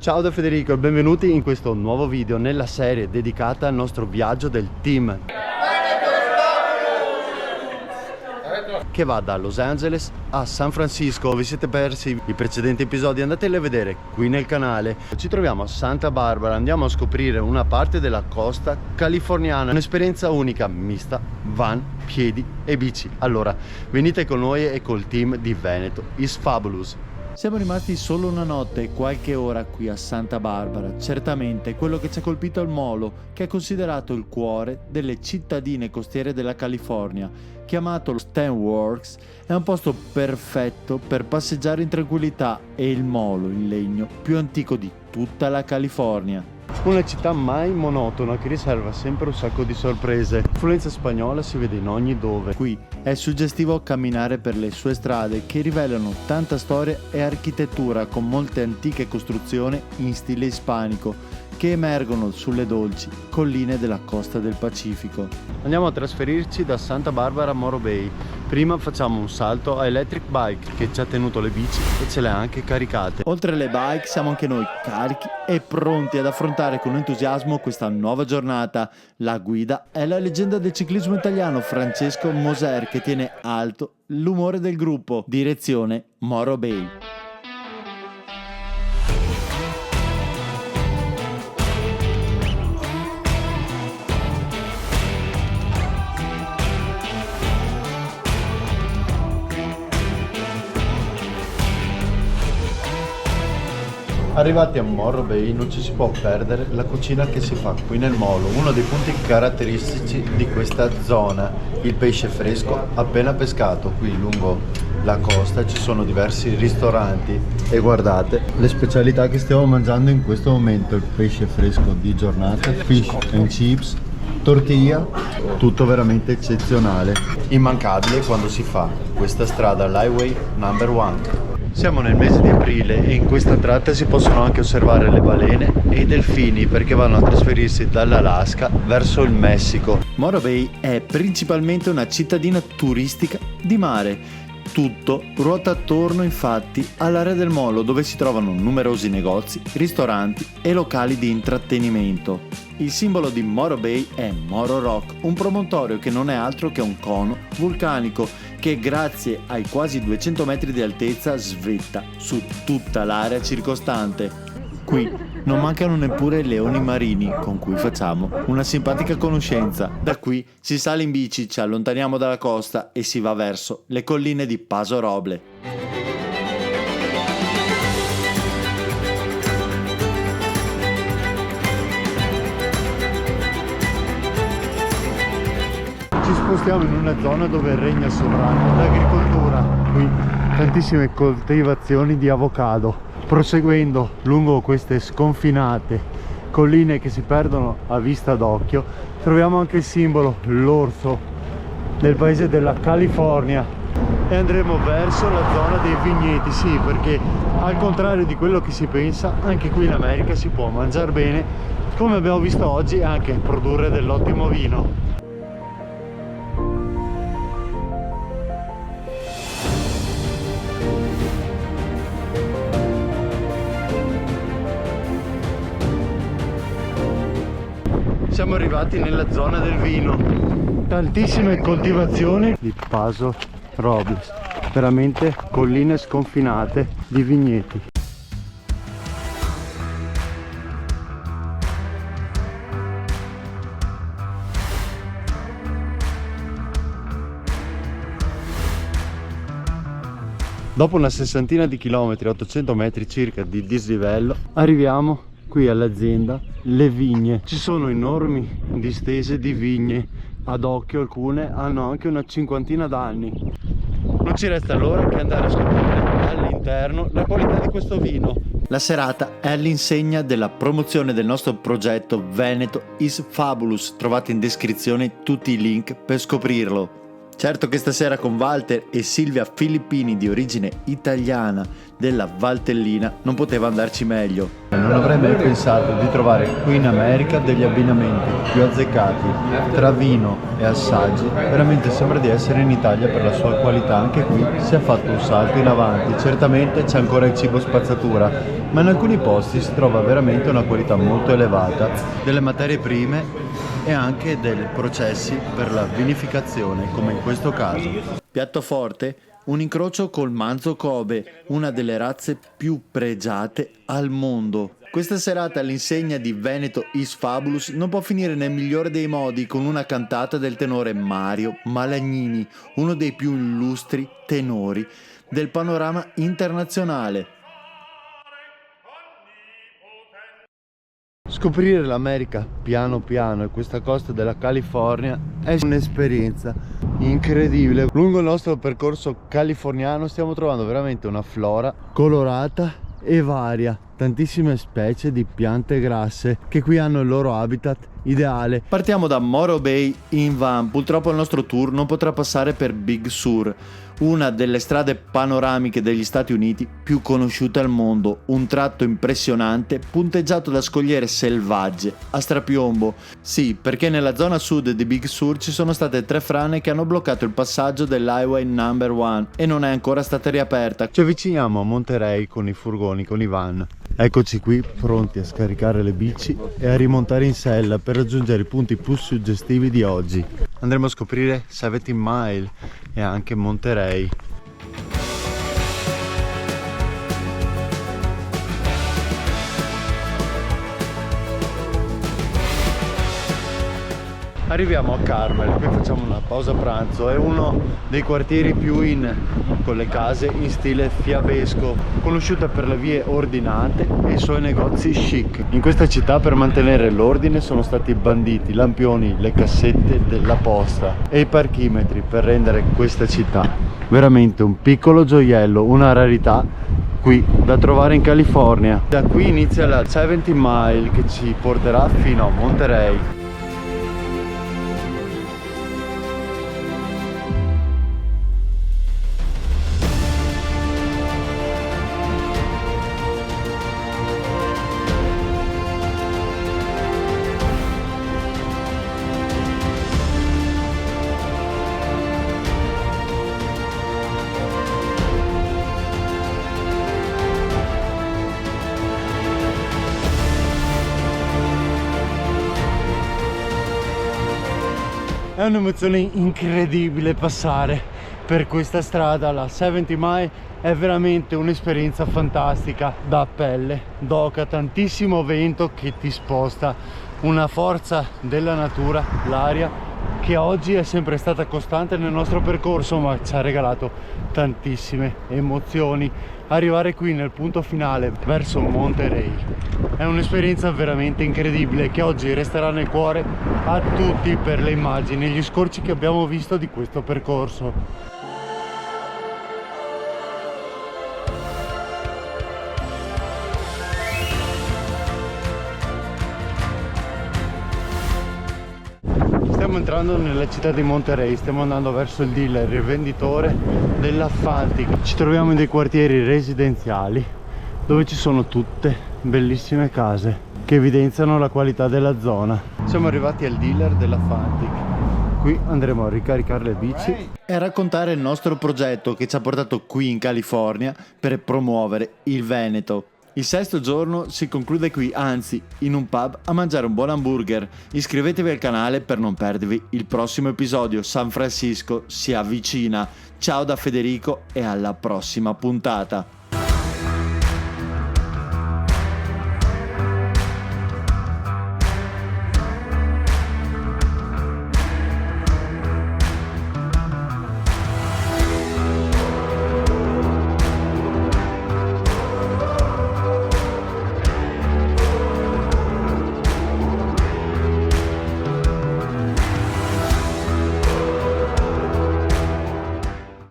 Ciao da Federico e benvenuti in questo nuovo video nella serie dedicata al nostro viaggio del team che va da Los Angeles a San Francisco. Vi siete persi i precedenti episodi, andateli a vedere qui nel canale. Ci troviamo a Santa Barbara, andiamo a scoprire una parte della costa californiana, un'esperienza unica, mista, van, piedi e bici. Allora venite con noi e col team di Veneto is Fabulous. Siamo rimasti solo una notte e qualche ora qui a Santa Barbara. Certamente quello che ci ha colpito è il molo, che è considerato il cuore delle cittadine costiere della California. Chiamato Stan Works, è un posto perfetto per passeggiare in tranquillità e il molo in legno più antico di tutta la California. Una città mai monotona che riserva sempre un sacco di sorprese. L'influenza spagnola si vede in ogni dove. Qui è suggestivo camminare per le sue strade che rivelano tanta storia e architettura con molte antiche costruzioni in stile ispanico che emergono sulle dolci colline della costa del Pacifico. Andiamo a trasferirci da Santa Barbara a Morro Bay. Prima facciamo un salto a Electric Bike che ci ha tenuto le bici e ce le ha anche caricate. Oltre alle bike siamo anche noi carichi e pronti ad affrontare con entusiasmo questa nuova giornata. La guida è la leggenda del ciclismo italiano Francesco Moser che tiene alto l'umore del gruppo. Direzione Morro Bay. Arrivati a Morro Bay non ci si può perdere la cucina che si fa qui nel molo, uno dei punti caratteristici di questa zona, il pesce fresco appena pescato. Qui lungo la costa ci sono diversi ristoranti e guardate le specialità che stiamo mangiando in questo momento: il pesce fresco di giornata, fish and chips, tortilla, tutto veramente eccezionale, immancabile quando si fa questa strada, l'Highway Number 1. Siamo nel mese di aprile e in questa tratta si possono anche osservare le balene e i delfini perché vanno a trasferirsi dall'Alaska verso il Messico. Morro Bay è principalmente una cittadina turistica di mare. Tutto ruota attorno infatti all'area del molo dove si trovano numerosi negozi, ristoranti e locali di intrattenimento. Il simbolo di Morro Bay è Morro Rock, un promontorio che non è altro che un cono vulcanico che grazie ai quasi 200 metri di altezza svetta su tutta l'area circostante. Qui non mancano neppure leoni marini con cui facciamo una simpatica conoscenza. Da qui si sale in bici, ci allontaniamo dalla costa e si va verso le colline di Paso Roble. Ci spostiamo in una zona dove regna sovrano l'agricoltura, qui tantissime coltivazioni di avocado. Proseguendo lungo queste sconfinate colline che si perdono a vista d'occhio troviamo anche il simbolo, l'orso del paese della California, e andremo verso la zona dei vigneti. Sì, perché al contrario di quello che si pensa, anche qui in America si può mangiare bene, come abbiamo visto oggi, e anche produrre dell'ottimo vino. Siamo arrivati nella zona del vino, tantissime coltivazioni di Paso Robles, veramente colline sconfinate di vigneti. Dopo una sessantina di chilometri, 800 metri circa di dislivello, arriviamo qui all'azienda Le Vigne. Ci sono enormi distese di vigne, ad occhio alcune hanno anche una cinquantina d'anni. Non ci resta allora che andare a scoprire all'interno la qualità di questo vino. La serata è all'insegna della promozione del nostro progetto Veneto is Fabulous. Trovate in descrizione tutti i link per scoprirlo. Certo che stasera con Walter e Silvia Filippini, di origine italiana, della Valtellina, non poteva andarci meglio. Non avrei mai pensato di trovare qui in America degli abbinamenti più azzeccati tra vino e assaggi. Veramente sembra di essere in Italia per la sua qualità. Anche qui si è fatto un salto in avanti. Certamente c'è ancora il cibo spazzatura, ma in alcuni posti si trova veramente una qualità molto elevata delle materie prime e anche dei processi per la vinificazione, come in questo caso. Piatto forte, un incrocio col manzo Kobe, una delle razze più pregiate al mondo. Questa serata all'insegna di Veneto is Fabulous non può finire nel migliore dei modi con una cantata del tenore Mario Malagnini, uno dei più illustri tenori del panorama internazionale. Scoprire l'America piano piano e questa costa della California è un'esperienza incredibile. Lungo il nostro percorso californiano stiamo trovando veramente una flora colorata e varia, tantissime specie di piante grasse che qui hanno il loro habitat ideale. Partiamo da Morro Bay in van. Purtroppo il nostro tour non potrà passare per Big Sur, una delle strade panoramiche degli Stati Uniti più conosciute al mondo, un tratto impressionante punteggiato da scogliere selvagge a strapiombo. Sì, perché nella zona sud di Big Sur ci sono state 3 frane che hanno bloccato il passaggio dell'Highway Number 1 e non è ancora stata riaperta. Ci avviciniamo a Monterey con i furgoni, con i van. Eccoci qui pronti a scaricare le bici e a rimontare in sella per raggiungere i punti più suggestivi di oggi. Andremo a scoprire 17 Mile e anche Monterey. Arriviamo a Carmel, qui facciamo una pausa pranzo, è uno dei quartieri più con le case in stile fiabesco, conosciuta per le vie ordinate e i suoi negozi chic. In questa città per mantenere l'ordine sono stati banditi i lampioni, le cassette della posta e i parchimetri per rendere questa città veramente un piccolo gioiello, una rarità qui da trovare in California. Da qui inizia la 70 Mile che ci porterà fino a Monterey. È un'emozione incredibile passare per questa strada, la 70 Mile è veramente un'esperienza fantastica, da pelle d'oca, tantissimo vento che ti sposta, una forza della natura, l'aria che oggi è sempre stata costante nel nostro percorso ma ci ha regalato tantissime emozioni. Arrivare qui nel punto finale verso Monterey è un'esperienza veramente incredibile che oggi resterà nel cuore a tutti per le immagini e gli scorci che abbiamo visto di questo percorso. Stiamo entrando nella città di Monterey, stiamo andando verso il dealer, il venditore dell'Affantic. Ci troviamo in dei quartieri residenziali dove ci sono tutte bellissime case che evidenziano la qualità della zona. Siamo arrivati al dealer dell'Affantic. Qui andremo a ricaricare le bici E a raccontare il nostro progetto che ci ha portato qui in California per promuovere il Veneto. Il 6º giorno si conclude qui, anzi in un pub a mangiare un buon hamburger. Iscrivetevi al canale per non perdervi il prossimo episodio. San Francisco si avvicina. Ciao da Federico e alla prossima puntata.